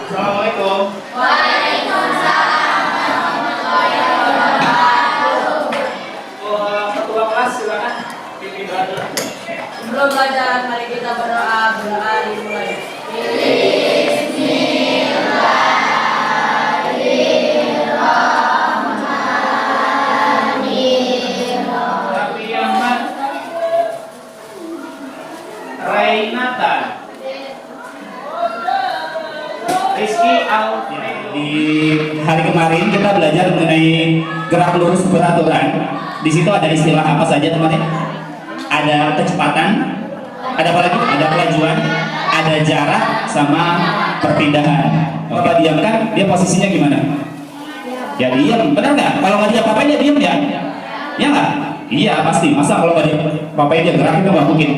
Assalamualaikum. Ketua kelas silakan pimpin doa. Sebelum belajar, mari kita berdoa. Berdoa dimulai. Raffi Ahmad, Rainata, Rizky Al. Di hari kemarin kita belajar mengenai gerak lurus beraturan. Di situ ada istilah apa saja teman-teman? Ada kecepatan, ada apa lagi? Ada kelajuan, ada jarak, sama perpindahan. Bapak diamkan, dia posisinya gimana? Ya diam, benar nggak? Kalau nggak dia apa-apain dia diam ya? Ya nggak? Iya pasti. Masa kalau nggak dia apa-apain dia gerak itu nggak mungkin.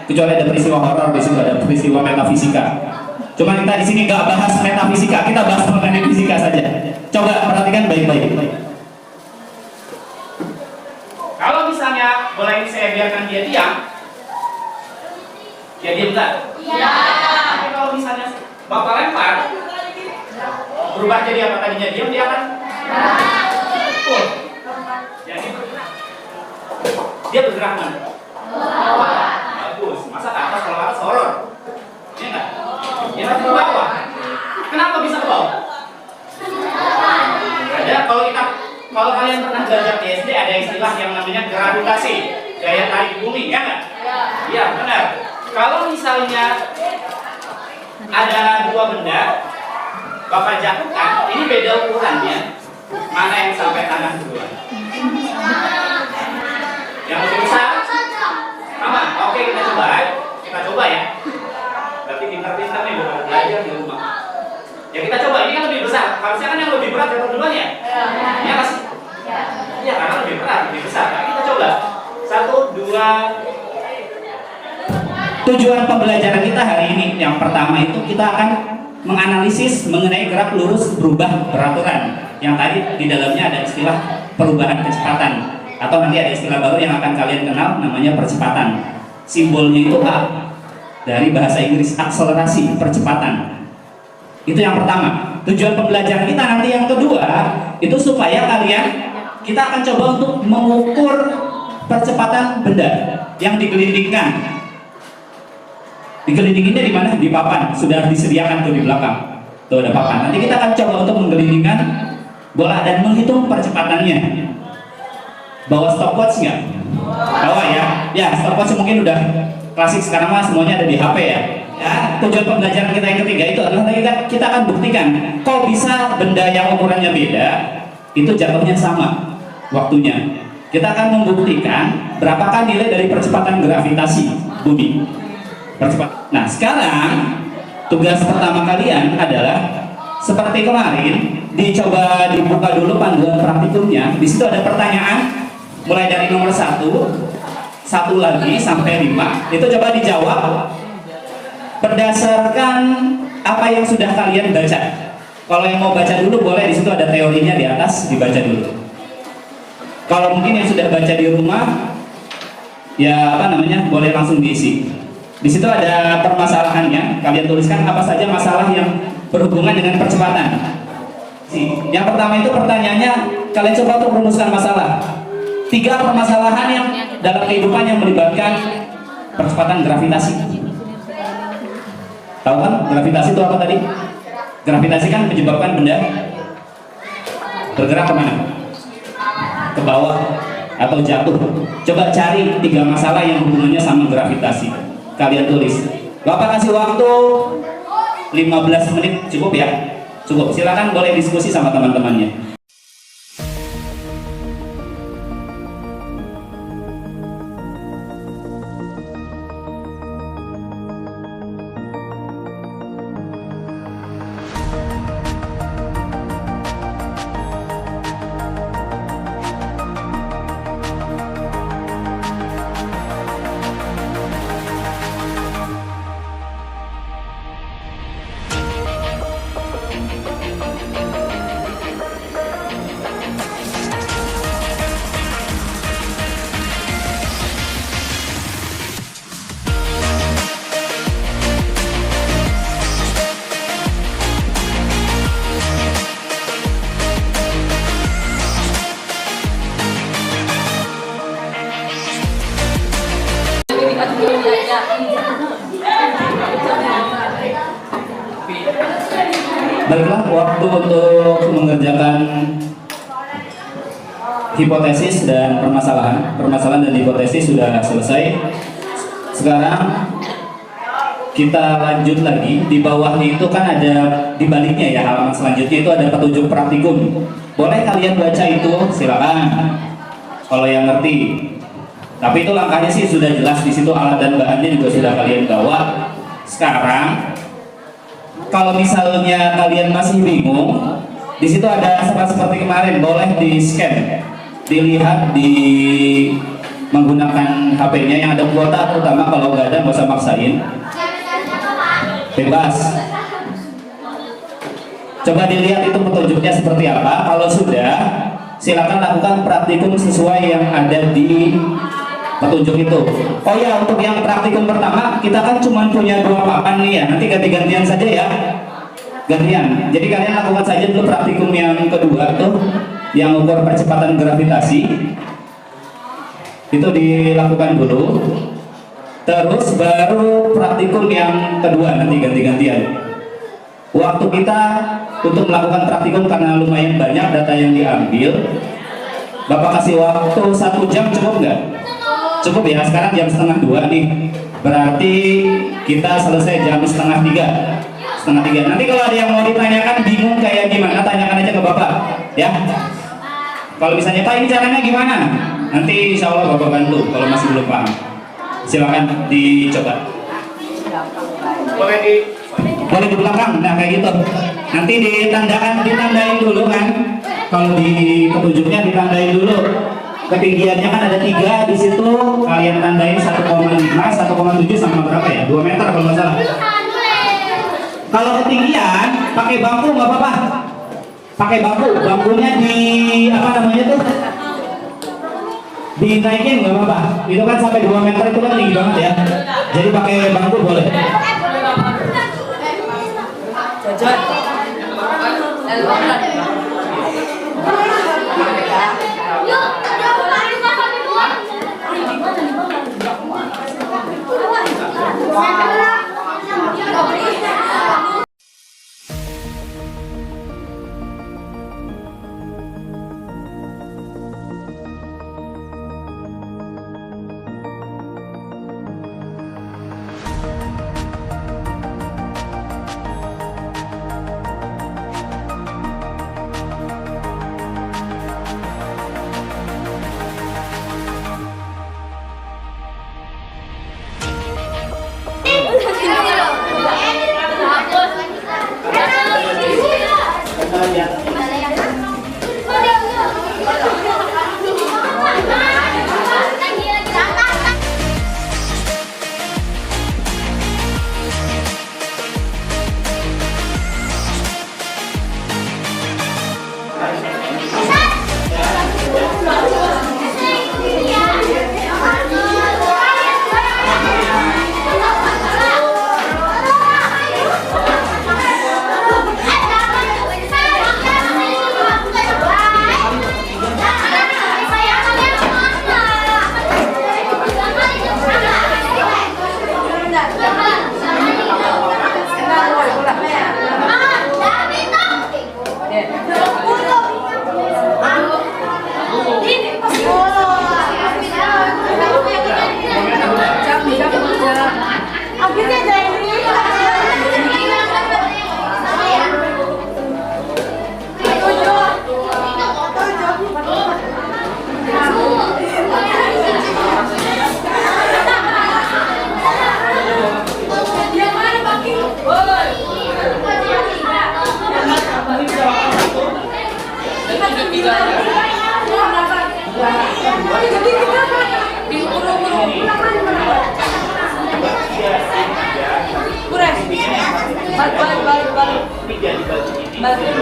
Kecuali ada peristiwa horor, di situ ada peristiwa metafisika. Cuma kita di sini nggak bahas metafisika, kita bahas mengenai fisika saja. Coba perhatikan baik-baik. Kalau misalnya bola ini saya biarkan dia diam, dia diam nggak? Iya. Tapi kalau misalnya Bapak lempar, berubah jadi apa tadinya diam, dia akan betul. Jadi dia bergerak mana? Bagus. Masa ke atas, kalau ke atas horor? Iya nggak? Dia harus ke bawah. Kenapa bisa ke bawah? Ada kalau kalian pernah belajar di SD ada istilah yang namanya gravitasi, gaya tarik bumi, ya nggak? Iya benar. Kalau misalnya ada dua benda, Bapak jatuhkan, ini beda ukurannya. Mana yang sampai tanah duluan? Yang lebih besar? Sama. Oke, kita coba ya. Berarti pintar-pintar nih Bapak belajar di rumah. Ya kita coba, ini kan lebih besar. Harusnya kan yang lebih berat jatuh duluan ya? Iya kasih. Iya karena lebih berat, lebih besar. Nah, kita coba. 1, 2. Tujuan pembelajaran kita hari ini yang pertama itu kita akan menganalisis mengenai gerak lurus berubah beraturan. Yang tadi di dalamnya ada istilah perubahan kecepatan, atau nanti ada istilah baru yang akan kalian kenal namanya percepatan. Simbolnya itu A, dari bahasa Inggris akselerasi, percepatan. Itu yang pertama. Tujuan pembelajaran kita nanti yang kedua itu supaya kita akan coba untuk mengukur percepatan benda yang digelindingkan. Digelindinginnya di mana? Di papan. Sudah disediakan tuh di belakang. Tuh ada papan. Nanti kita akan coba untuk menggelindingkan bola dan menghitung percepatannya. Bawa stopwatch nggak? Bawa ya. Ya stopwatch mungkin udah klasik sekarang mah semuanya ada di HP ya. Ya, tujuan pembelajaran kita yang ketiga itu adalah kita akan buktikan kok bisa benda yang ukurannya beda itu jatuhnya sama waktunya. Kita akan membuktikan berapakah nilai dari percepatan gravitasi bumi. Nah sekarang tugas pertama kalian adalah seperti kemarin, dicoba dibuka dulu panduan praktikumnya. Di situ ada pertanyaan mulai dari nomor 1 lagi sampai 5. Itu coba dijawab berdasarkan apa yang sudah kalian baca. Kalau yang mau baca dulu boleh, di situ ada teorinya di atas, dibaca dulu. Kalau mungkin yang sudah baca di rumah, ya boleh langsung diisi. Di situ ada permasalahannya, kalian tuliskan apa saja masalah yang berhubungan dengan percepatan. Yang pertama itu pertanyaannya, kalian coba untuk merumuskan masalah. 3 permasalahan yang dalam kehidupan yang melibatkan percepatan gravitasi. Tahu kan gravitasi itu apa tadi? Gravitasi kan menyebabkan benda bergerak kemana? Ke bawah atau jatuh. Coba cari 3 masalah yang hubungannya sama gravitasi. Kalian tulis. Bapak kasih waktu 15 menit, cukup ya? Cukup. Silakan boleh diskusi sama teman-temannya. Baiklah, waktu untuk mengerjakan hipotesis dan permasalahan dan hipotesis sudah selesai. Sekarang kita lanjut lagi. Di bawahnya itu kan ada, di baliknya ya, halaman selanjutnya itu ada petunjuk praktikum. Boleh kalian baca itu, silakan. Kalau yang ngerti. Tapi itu langkahnya sih sudah jelas, di situ alat dan bahannya juga sudah kalian bawa. Sekarang kalau misalnya kalian masih bingung, di situ ada seperti kemarin, boleh di scan, dilihat di menggunakan HP-nya yang ada kuota, terutama kalau nggak ada nggak usah maksain, bebas. Coba dilihat itu petunjuknya seperti apa. Kalau sudah, silakan lakukan praktikum sesuai yang ada di petunjuk itu. Oh ya, untuk yang praktikum pertama, kita kan cuma punya 2 papan nih ya. Nanti ganti-gantian saja ya. Gantian. Jadi kalian lakukan saja dulu praktikum yang kedua tuh, yang ukur percepatan gravitasi. Itu dilakukan dulu. Terus baru praktikum yang kedua, nanti ganti-gantian. Waktu kita untuk melakukan praktikum karena lumayan banyak data yang diambil, Bapak kasih waktu 1 jam, cukup nggak? Cukup ya, sekarang jam setengah 2 nih. Berarti kita selesai jam setengah 3. Nanti kalau ada yang mau ditanyakan bingung kayak gimana, tanyakan aja ke Bapak ya. Kalau misalnya Pak ini caranya gimana, nanti insya Allah Bapak bantu. Kalau masih belum paham, silakan dicoba. Boleh di belakang, nah kayak gitu. Nanti ditandain dulu kan. Kalau di petunjuknya ditandain dulu. Ketinggiannya kan ada 3 di situ, kalian tandain 1,5, 1,7 sama berapa ya? 2 meter kalau nggak salah. Kalau ketinggian, pakai bangku nggak apa-apa. Pakai bangkunya di apa namanya tuh? Dinaikin nggak apa-apa. Itu kan sampai 2 meter itu kan tinggi banget ya. Jadi pakai bangku boleh.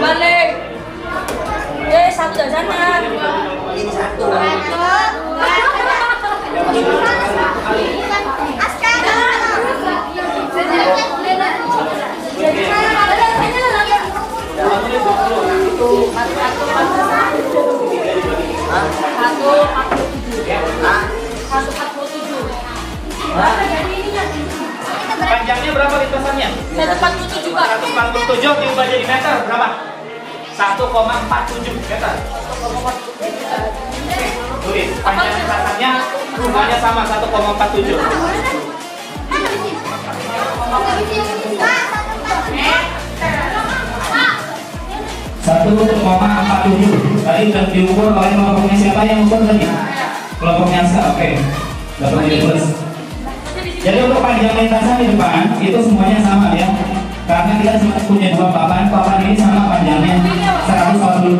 Balik. Satu dari sana. Ini satu. Panjangnya berapa lintasannya? 147 147 diubah jadi meter berapa? 1,47 meter. Tulis, panjang lintasannya semuanya sama 1,47. 1,47. Tadi sudah diukur oleh kelompoknya siapa yang ukur tadi? Kelompoknya Aska, oke. Dapat nilai plus. Jadi untuk panjang lintasan di depan itu semuanya sama ya. Karena kita cuma punya dua papan, papan ini sama panjangnya 147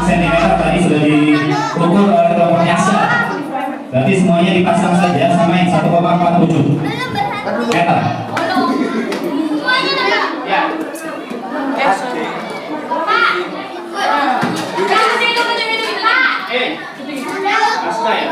cm tadi sudah diukur oleh kelompoknya Aska. Berarti semuanya dipasang saja sama yang 1,47 meter. Ya. Aska ya.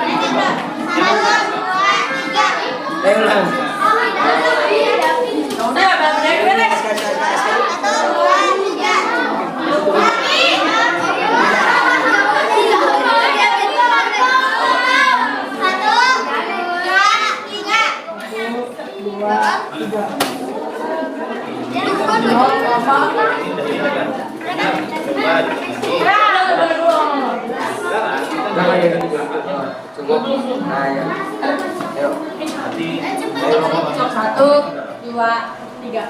Satu, dua, tiga.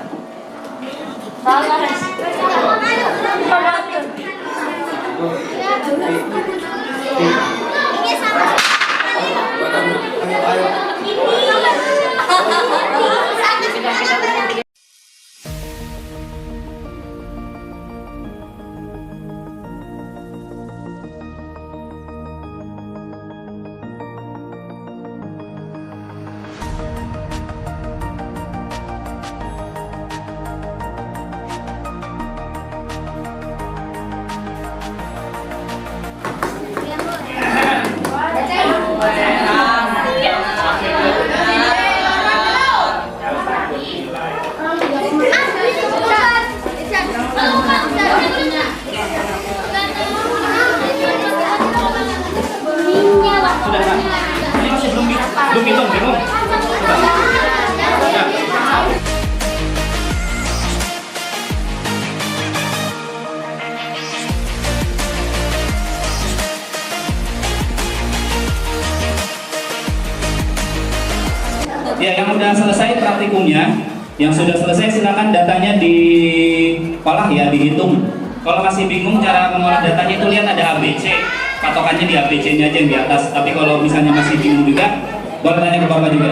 Sudah kan? Ini masih belum hitung, bingung. Ya, yang sudah selesai praktikumnya, yang sudah selesai silakan datanya diolah ya, dihitung. Kalau masih bingung cara mengolah datanya itu lihat ada ABC, patokannya di ABC-nya aja yang di atas. Tapi kalau misalnya masih bingung juga, boleh tanya ke Bapak juga.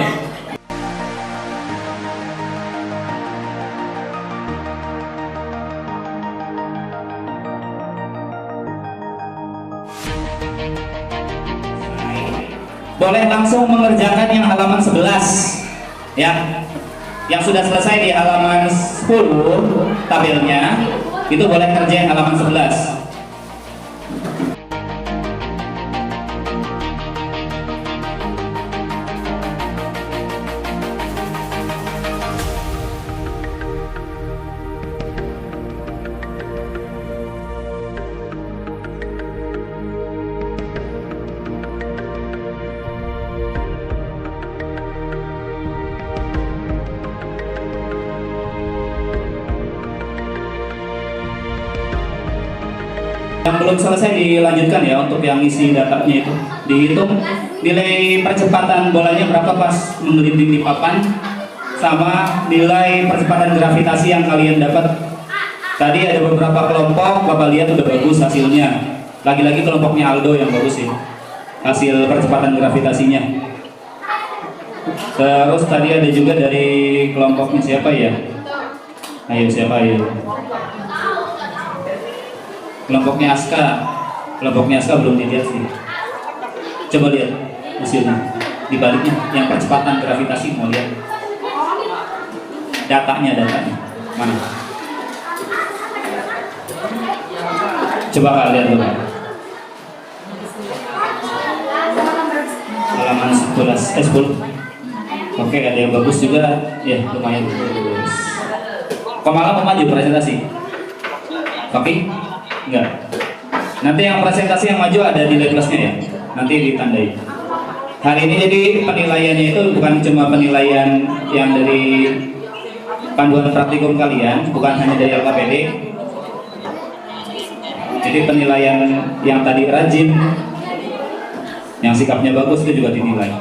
Boleh langsung mengerjakan yang halaman 11 ya. Yang sudah selesai di halaman 10 tabelnya itu boleh kerjain halaman 11. Yang belum selesai dilanjutkan ya untuk yang isi datanya itu. Dihitung nilai percepatan bolanya berapa pas menggelinding di papan, sama nilai percepatan gravitasi yang kalian dapat. Tadi ada beberapa kelompok, Bapak lihat udah bagus hasilnya. Lagi-lagi kelompoknya Aldo yang bagus sih hasil percepatan gravitasinya. Terus tadi ada juga dari kelompoknya siapa ya? Ayo siapa ya? Kelompoknya Aska. Kelompoknya Aska belum dilihat sih. Coba lihat hasilnya. Di baliknya yang percepatan gravitasi mau lihat. Datanya mana? Coba kalian lihat. Halaman 10. Oke, ada yang bagus juga. Ya, lumayan bagus. Komala mau maju presentasi? Oke? Enggak. Nanti yang presentasi yang maju ada nilai plusnya ya. Nanti ditandai. Hari ini jadi penilaiannya itu bukan cuma penilaian yang dari panduan praktikum kalian, bukan hanya dari LKPD. Jadi penilaian yang tadi rajin, yang sikapnya bagus itu juga dinilai.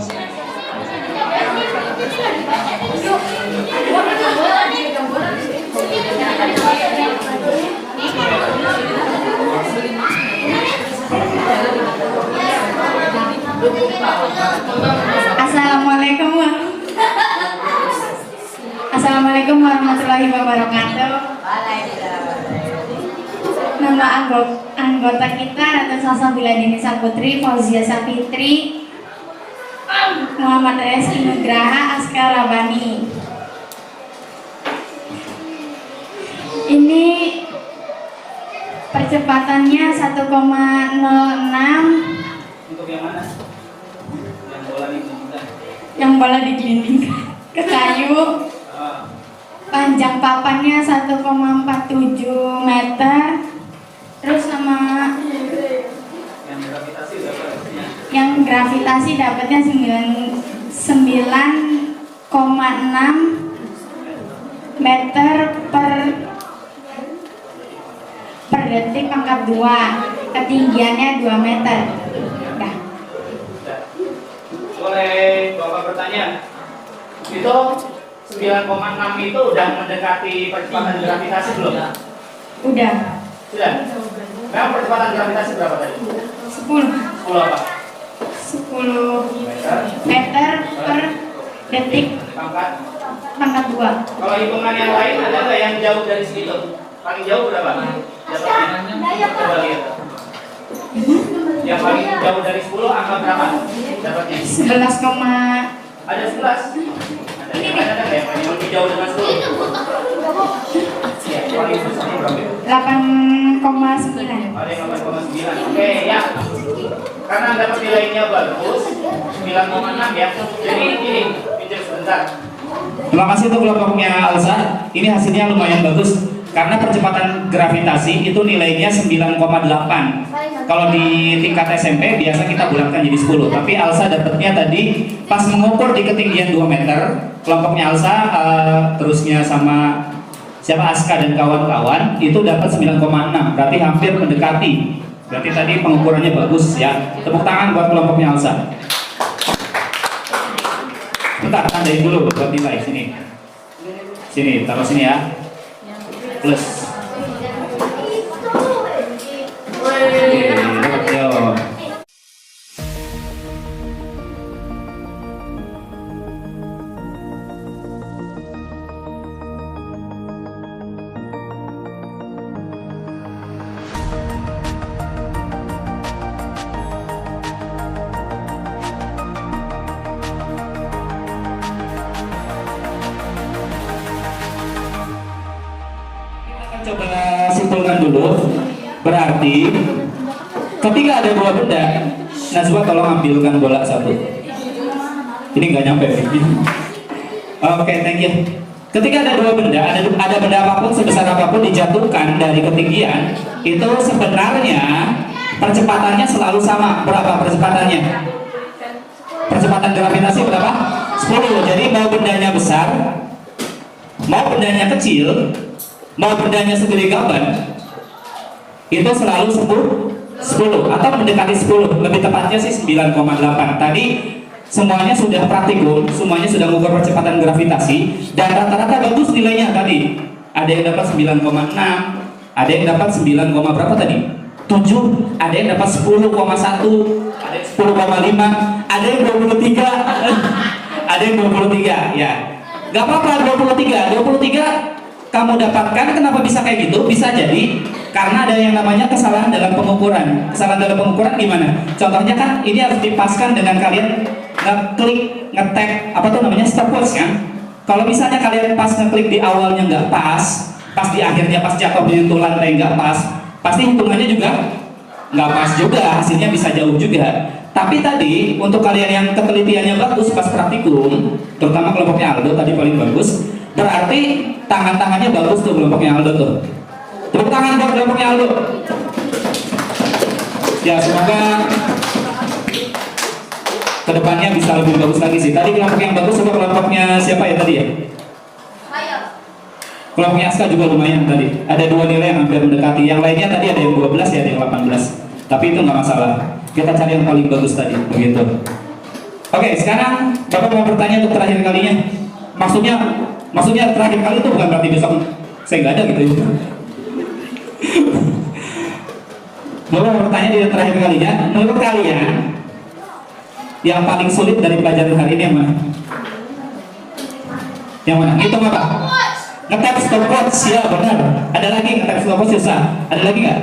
Assalamualaikum warahmatullahi wabarakatuh. Nama anggota kita Ratu Salsabila Dini Saputri, Fauzia Sapitri, Muhammad Reski Nugraha, Askar Rabani. Ini percepatannya 1,06. Untuk yang mana? Yang bola digelindingkan ke kayu. Panjang papannya 1,47 meter. Terus sama yang gravitasi dapatnya 9,6 meter per detik pangkat 2. Ketinggiannya 2 meter. Dah. Boleh Bapak bertanya? Itu 9,6 itu udah mendekati percepatan gravitasi belum? Udah. Sudah? Memang percepatan gravitasi berapa tadi? 10 apa? 10 meter per detik pangkat 2. Kalau hitungan yang lain ada nggak yang jauh dari segitu? Paling jauh berapa? Dapatnya? Coba lihat. Yang paling jauh dari 10 angka berapa? Dapatnya? 11, Ada 11. Ada yang nggak yang paling lebih jauh dengan 10? Ya, paling besar berapa? 8,9. Ada yang 8,9. Oke, ya. Karena dapat nilainya bagus, 9,6 ya. Jadi ini pinjam sebentar. Terima kasih untuk kelompoknya Alsa. Ini hasilnya lumayan bagus karena percepatan gravitasi itu nilainya 9,8. Kalau di tingkat SMP biasa kita bulatkan jadi 10, tapi Alsa dapatnya tadi pas mengukur di ketinggian 2 meter. Kelompoknya Alsa terusnya sama siapa Aska dan kawan-kawan itu dapat 9,6, berarti hampir mendekati. Berarti tadi pengukurannya bagus ya. Tepuk tangan buat kelompoknya Alsa. Bentar, tandain dulu buat nilai sini. Sini, taruh sini ya. Plus. Oke, dapat jawab. Coba simpulkan dulu. Berarti ketika ada dua benda, Najwa tolong ambilkan bola satu. Ini nggak nyampe. Oke, thank you. Ketika ada dua benda, ada benda apapun sebesar apapun dijatuhkan dari ketinggian, itu sebenarnya percepatannya selalu sama. Berapa percepatannya? Percepatan gravitasi berapa? 10. Jadi mau bendanya besar, mau bendanya kecil, mau bendanya segede gaban, itu selalu 10 atau mendekati 10, lebih tepatnya sih 9,8. Tadi semuanya sudah praktikum, semuanya sudah mengukur percepatan gravitasi dan rata-rata bagus nilainya tadi. Ada yang dapat 9,6, ada yang dapat 9, berapa tadi? 7, ada yang dapat 10,1, ada yang 10,5, ada yang 23, ada yang 23 ya. Gak apa-apa 23 kamu dapatkan. Kenapa bisa kayak gitu? Bisa jadi karena ada yang namanya kesalahan dalam pengukuran. Kesalahan dalam pengukuran gimana? Contohnya kan ini harus dipaskan dengan kalian ngeklik, ngetek apa tuh namanya stopwatch kan? Kalau misalnya kalian pas ngeklik di awalnya nggak pas di akhirnya pas jatuh menyentuh lantai nggak pas, pasti hitungannya juga nggak pas juga, hasilnya bisa jauh juga. Tapi tadi untuk kalian yang ketelitiannya bagus pas praktikum, terutama kelompoknya Aldo tadi paling bagus, berarti tangan-tangannya bagus tuh kelompoknya Aldo tuh. Tepuk tangan buat kelompoknya Aldo. Ya semoga kedepannya bisa lebih bagus lagi sih. Tadi kelompok yang bagus sama kelompoknya siapa ya tadi ya? Kelompoknya Aska juga lumayan tadi. Ada 2 nilai yang hampir mendekati. Yang lainnya tadi ada yang 12 ya, ada yang 18. Tapi itu nggak masalah. Kita cari yang paling bagus tadi, begitu. Oke, sekarang Bapak mau bertanya untuk terakhir kalinya. Maksudnya terakhir kali itu bukan berarti besok saya nggak ada gitu ya. Bapak mau bertanya di terakhir kalinya. Menurut kalian yang paling sulit dari pelajaran hari ini yang mana? Yang mana? Ngitung apa? Ngetap stopwatch, ya benar. Ada lagi ngetap stopwatch susah. Ada lagi nggak?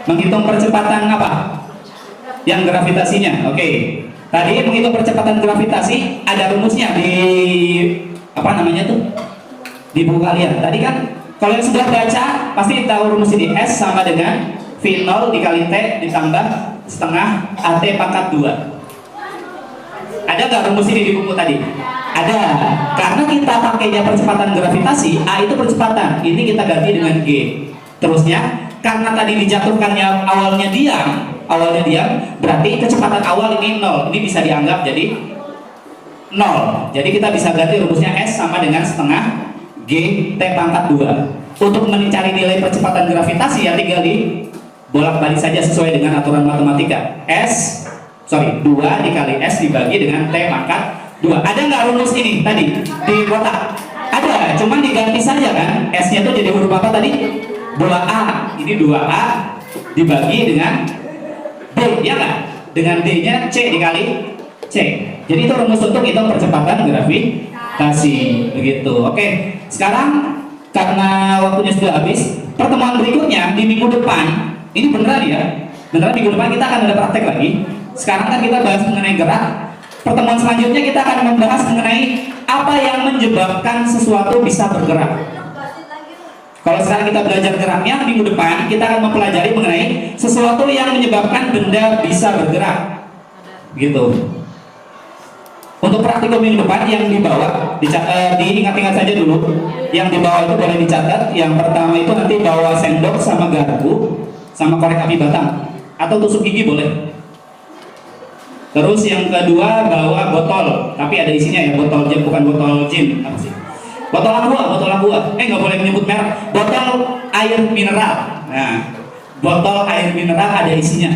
Menghitung percepatan apa? Yang gravitasinya. Oke. Tadi menghitung percepatan gravitasi ada rumusnya di apa namanya tuh? Di buku kalian. Tadi kan kalau yang sudah baca pasti tahu rumus ini. S sama dengan V0 dikali T ditambah setengah AT pangkat 2. Ada nggak rumus ini di buku tadi? Ada. Karena kita pakainya percepatan gravitasi, A itu percepatan. Ini kita ganti dengan G. Terusnya karena tadi dijatuhkannya awalnya diam, berarti kecepatan awal ini 0. Ini bisa dianggap jadi 0. Jadi kita bisa ganti rumusnya S sama dengan setengah G T pangkat 2. Untuk mencari nilai percepatan gravitasi ya tinggal di bolak-balik saja sesuai dengan aturan matematika. 2 dikali S dibagi dengan T pangkat 2. Ada nggak rumus ini tadi di kotak? Ada, cuman diganti saja kan. S-nya tuh jadi huruf apa tadi? 2A. Ini 2A dibagi dengan D, ya nggak? Dengan D-nya C dikali C. Jadi itu rumus untuk hitung percepatan gravitasi. Begitu. Oke, sekarang karena waktunya sudah habis, pertemuan berikutnya di minggu depan, ini beneran ya, beneran minggu depan kita akan ada praktek lagi. Sekarang kan kita bahas mengenai gerak. Pertemuan selanjutnya kita akan membahas mengenai apa yang menyebabkan sesuatu bisa bergerak. Kalau sekarang kita belajar geraknya, minggu depan kita akan mempelajari mengenai sesuatu yang menyebabkan benda bisa bergerak. Gitu. Untuk praktikum minggu depan yang dibawa, diingat-ingat saja dulu. Yang dibawa itu boleh dicatat. Yang pertama itu nanti bawa sendok sama garpu sama korek api batang atau tusuk gigi boleh. Terus yang kedua bawa botol, tapi ada isinya ya, botol jam bukan botol gin, apa sih? Botol aqua. Nggak boleh menyebut merek. Botol air mineral. Nah, botol air mineral ada isinya.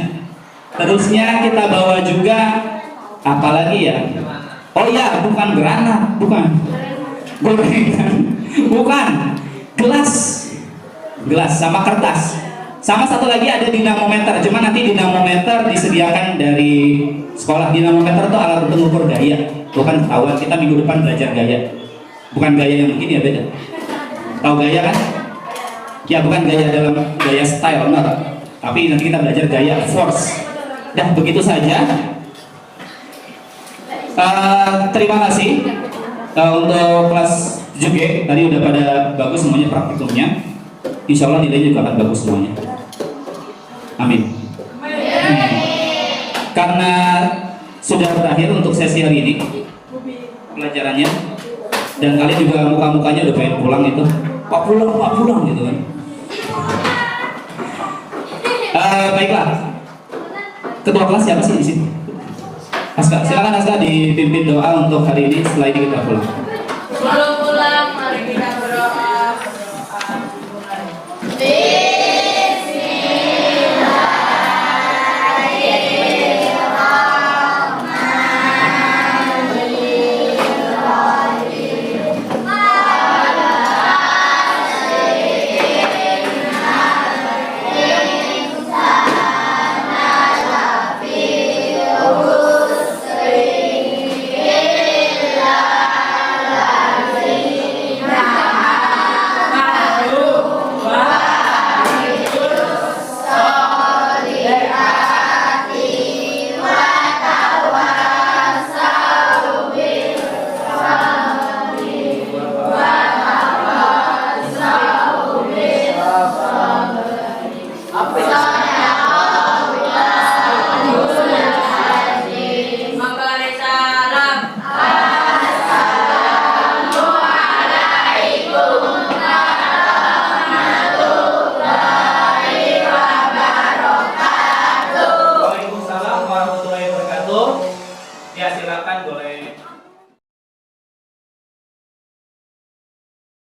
Terusnya kita bawa juga apa lagi ya? Oh iya, bukan granat, bukan. Gorengan, bukan. Gelas sama kertas. Sama satu lagi ada dinamometer. Cuma nanti dinamometer disediakan dari sekolah. Dinamometer itu alat untuk mengukur gaya. Bukan ketahuan, kita minggu depan belajar gaya. Bukan gaya yang begini ya, beda. Tahu gaya kan? Ya bukan gaya dalam gaya style, enggak. Tapi nanti kita belajar gaya force. Dan begitu saja. Terima kasih untuk kelas 7G. Tadi udah pada bagus semuanya praktikumnya. Insya Allah nilainya juga akan bagus semuanya. Amin. Karena sudah berakhir untuk sesi hari ini pelajarannya, dan kalian juga muka-mukanya udah pengen pulang itu. Pak pulang gitu kan. Baiklah. Ketua kelas siapa sih di sini? Aska, silakan Aska dipimpin doa untuk hari ini. Setelah ini kita pulang. Sebelum pulang, mari kita berdoa. Ya silakan boleh